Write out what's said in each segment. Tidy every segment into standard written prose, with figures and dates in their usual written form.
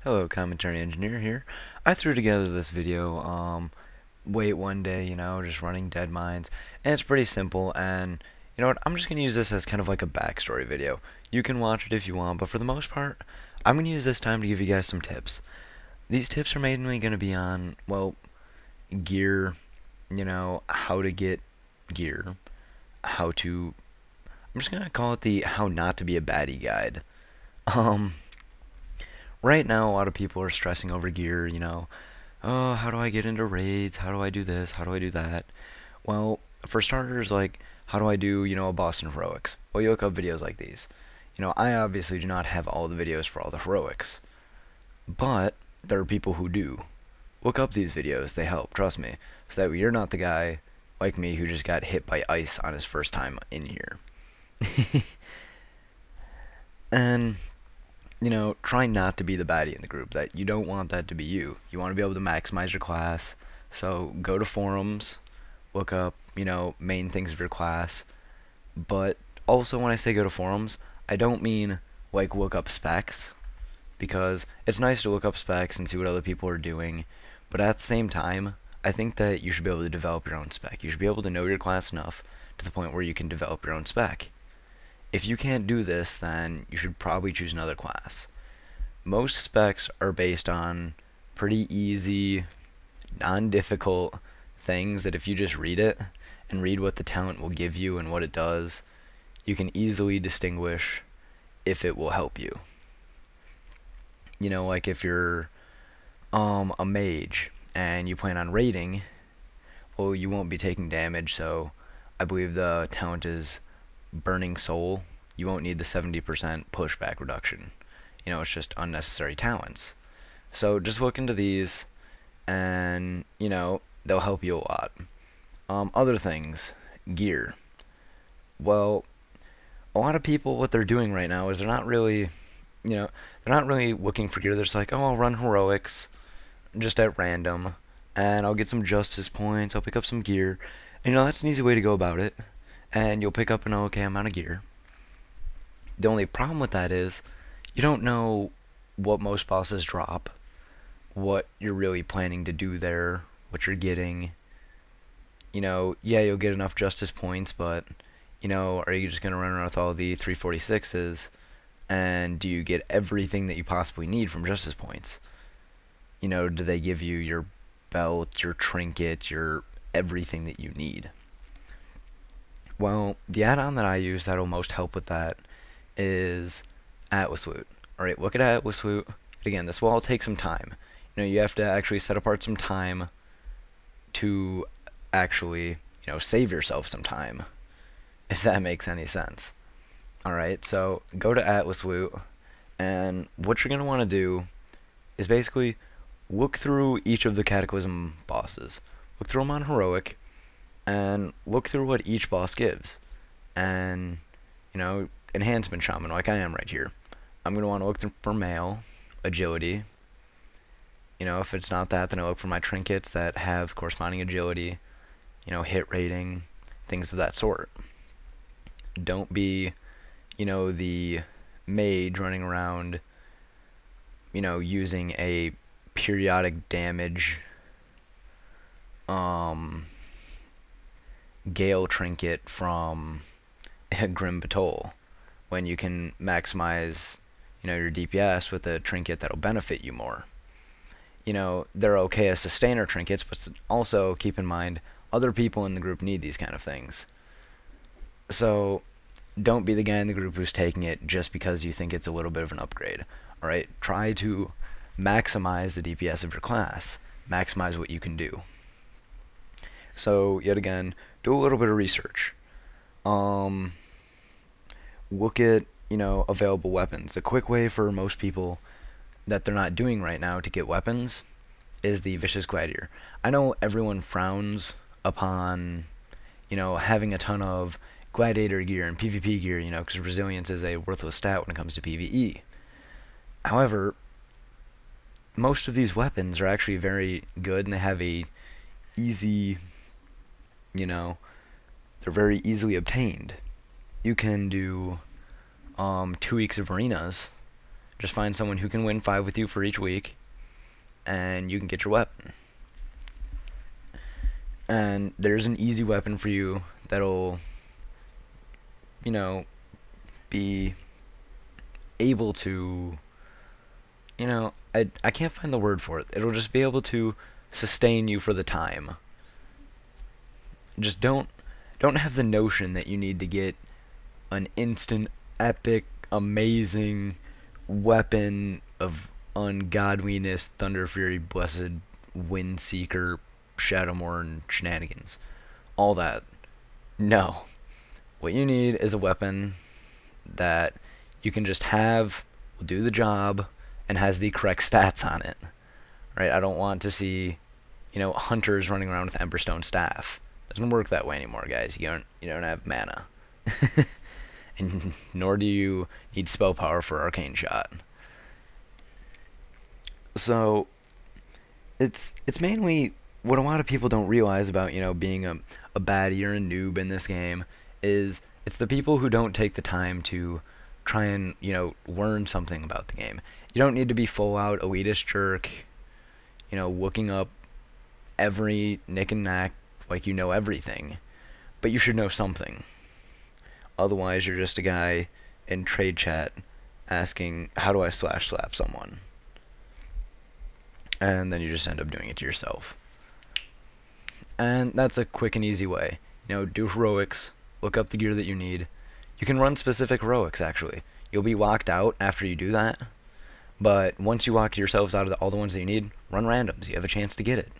Hello, Commentary Engineer here. I threw together this video late one day, just running Deadmines, and it's pretty simple, and you know what, I'm just going to use this as kind of like a backstory video. You can watch it if you want, but for the most part, I'm going to use this time to give you guys some tips. These tips are mainly going to be on, well, gear, how to get gear, I'm just going to call it the how not to be a baddie guide. Um, right now, a lot of people are stressing over gear, oh, how do I get into raids? How do I do this? How do I do that? Well, for starters, like, how do I do, a Boston heroics? Well, you look up videos like these. I obviously do not have all the videos for all the heroics, but there are people who do. Look up these videos, they help, trust me, so that you're not the guy like me who just got hit by ice on his first time in here. And try not to be the baddie in the group. That you don't want that to be you. You want to be able to maximize your class. So go to forums, look up, main things of your class. But also when I say go to forums, I don't mean like look up specs, because it's nice to look up specs and see what other people are doing. But at the same time, I think that you should be able to develop your own spec. You should be able to know your class enough to the point where you can develop your own spec. If you can't do this, then you should probably choose another class. Most specs are based on pretty easy, non-difficult things that if you just read it and read what the talent will give you and what it does, you can easily distinguish if it will help you. Like if you're a mage and you plan on raiding, well, you won't be taking damage, so I believe the talent is Burning Soul. You won't need the 70% pushback reduction. It's just unnecessary talents. So just look into these, and they'll help you a lot. Other things, gear. Well, a lot of people, what they're doing right now is they're not really looking for gear. They're just like, oh, I'll run heroics just at random, and I'll get some justice points. I'll pick up some gear. And, that's an easy way to go about it. And you'll pick up an okay amount of gear. The only problem with that is you don't know what most bosses drop, what you're really planning to do there, what you're getting. Yeah, you'll get enough justice points, but are you just going to run around with all the 346s, and do you get everything that you possibly need from justice points? Do they give you your belt, your trinket, your everything that you need? Well, the add-on that I use that'll most help with that is Atlas Loot. Alright, look at Atlas Loot. Again, this will all take some time. You have to actually set apart some time to actually, save yourself some time, if that makes any sense. Alright, so go to Atlas Loot, and what you're going to want to do is basically look through each of the Cataclysm bosses. Look through them on Heroic, and look through what each boss gives. And, Enhancement Shaman, like I am right here. I'm going to want to look for Mail, Agility. If it's not that, then I look for my trinkets that have corresponding agility, hit rating, things of that sort. Don't be, the mage running around, using a periodic damage, Gale trinket from Grim Batol, when you can maximize, your DPS with a trinket that'll benefit you more. They're okay as sustainer trinkets, but also keep in mind other people in the group need these kind of things. So don't be the guy in the group who's taking it just because you think it's a little bit of an upgrade. Alright, try to maximize the DPS of your class. Maximize what you can do. So, yet again, do a little bit of research. Look at, available weapons. A quick way for most people that they're not doing right now to get weapons is the Vicious Gladiator. I know everyone frowns upon, having a ton of Gladiator gear and PvP gear, because resilience is a worthless stat when it comes to PvE. However, most of these weapons are actually very good, and they have a easy, they're very easily obtained. You can do 2 weeks of arenas Just find someone who can win 5 with you for each week, and you can get your weapon. And there's an easy weapon for you that'll, you know, be able to, I can't find the word for it. It'll just be able to sustain you for the time. Just don't have the notion that you need to get an instant, epic, amazing weapon of ungodliness, Thunder Fury, Blessed, Windseeker, Shadowmourne shenanigans. All that. No. What you need is a weapon that you can just have, will do the job, and has the correct stats on it. Right? I don't want to see, hunters running around with Emberstone Staff. Doesn't work that way anymore, guys. You don't have mana. And nor do you need spell power for Arcane Shot. So it's mainly what a lot of people don't realize about, being a baddie or a noob in this game is it's the people who don't take the time to try and, learn something about the game. You don't need to be full out elitist jerk, looking up every nick and knack like you know everything, but you should know something. Otherwise, you're just a guy in trade chat asking, how do I slash slap someone? And then you just end up doing it to yourself. And that's a quick and easy way. Do heroics, look up the gear that you need. You can run specific heroics, actually. You'll be locked out after you do that, but once you lock yourselves out of all the ones that you need, run randoms. You have a chance to get it.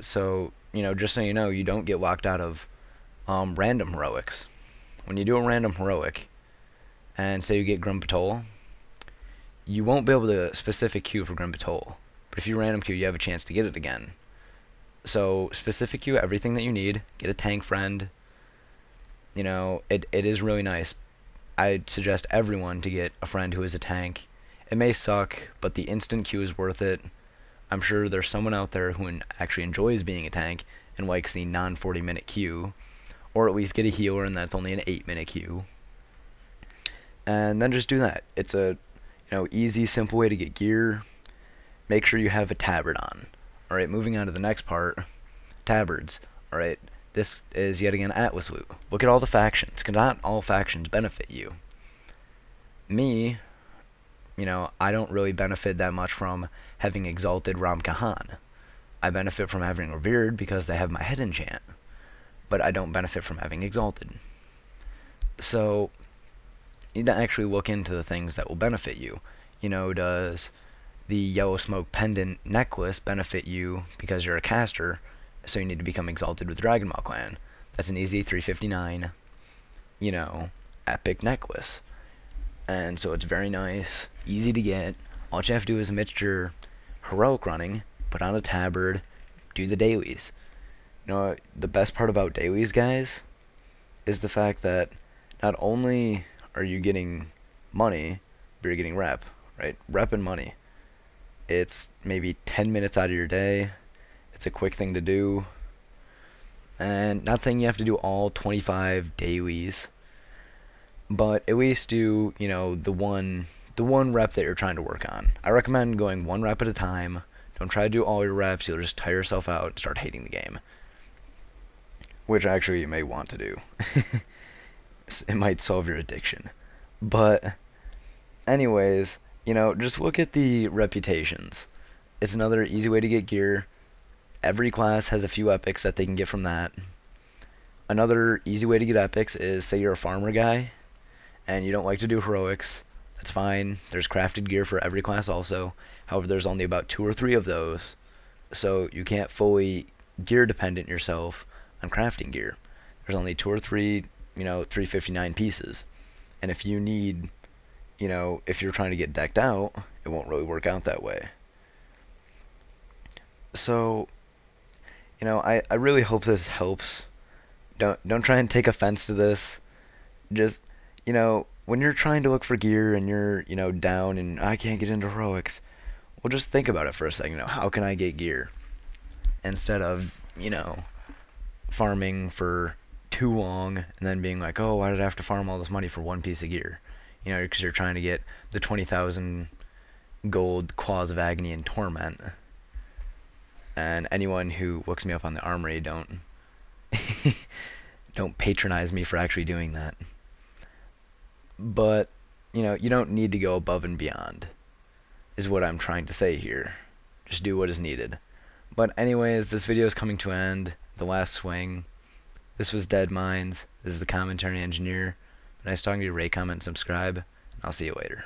So, just so you know, you don't get locked out of random heroics. When you do a random heroic, and say you get Grim Patrol, you won't be able to specific queue for Grim Patrol. But if you random queue, you have a chance to get it again. So, specific queue everything that you need. Get a tank friend. It is really nice. I'd suggest everyone to get a friend who is a tank. It may suck, but the instant queue is worth it. I'm sure there's someone out there who actually enjoys being a tank and likes the non-40 minute queue. Or at least get a healer, and that's only an 8-minute queue. And then just do that. It's a easy, simple way to get gear. Make sure you have a tabard on. Alright, moving on to the next part. Tabards. Alright, this is yet again Atlas loot. Look at all the factions, because not all factions benefit you. Me, I don't really benefit that much from having Exalted Ram Kahan. I benefit from having Revered because they have my head enchant. But I don't benefit from having Exalted. So, you need to actually look into the things that will benefit you. Does the Yellow Smoke Pendant necklace benefit you because you're a caster, so you need to become Exalted with Dragonmaw Clan? That's an easy 359, epic necklace. And so it's very nice, easy to get. All you have to do is mixture heroic running, put on a tabard, do the dailies. The best part about dailies, guys, is the fact that not only are you getting money, but you're getting rep, right? Rep and money. It's maybe 10 minutes out of your day. It's a quick thing to do. And not saying you have to do all 25 dailies, but at least do, the one rep that you're trying to work on. I recommend going 1 rep at a time. Don't try to do all your reps. You'll just tire yourself out and start hating the game. Which actually you may want to do. It might solve your addiction. But, anyways, just look at the reputations. It's another easy way to get gear. Every class has a few epics that they can get from that. Another easy way to get epics is, say you're a farmer guy, and you don't like to do heroics. That's fine. There's crafted gear for every class also. However, there's only about 2 or 3 of those. So you can't fully gear dependent yourself on crafting gear. There's only 2 or 3, 359 pieces. And if you need, if you're trying to get decked out, it won't really work out that way. So, I really hope this helps. Don't try and take offense to this. Just, when you're trying to look for gear and you're, down and I can't get into heroics, well, just think about it for a second. How can I get gear? Instead of, farming for too long and then being like, oh, why did I have to farm all this money for 1 piece of gear? you know, because you're trying to get the 20,000 gold Claws of Agony and Torment. And anyone who looks me up on the Armory, don't don't patronize me for actually doing that. But, you know, you don't need to go above and beyond, is what I'm trying to say here. Just do what is needed. But anyways, this video is coming to an end. The last swing. This was Deadmines. This is the Commentary Engineer. Nice talking to you. Rate, comment, subscribe. And I'll see you later.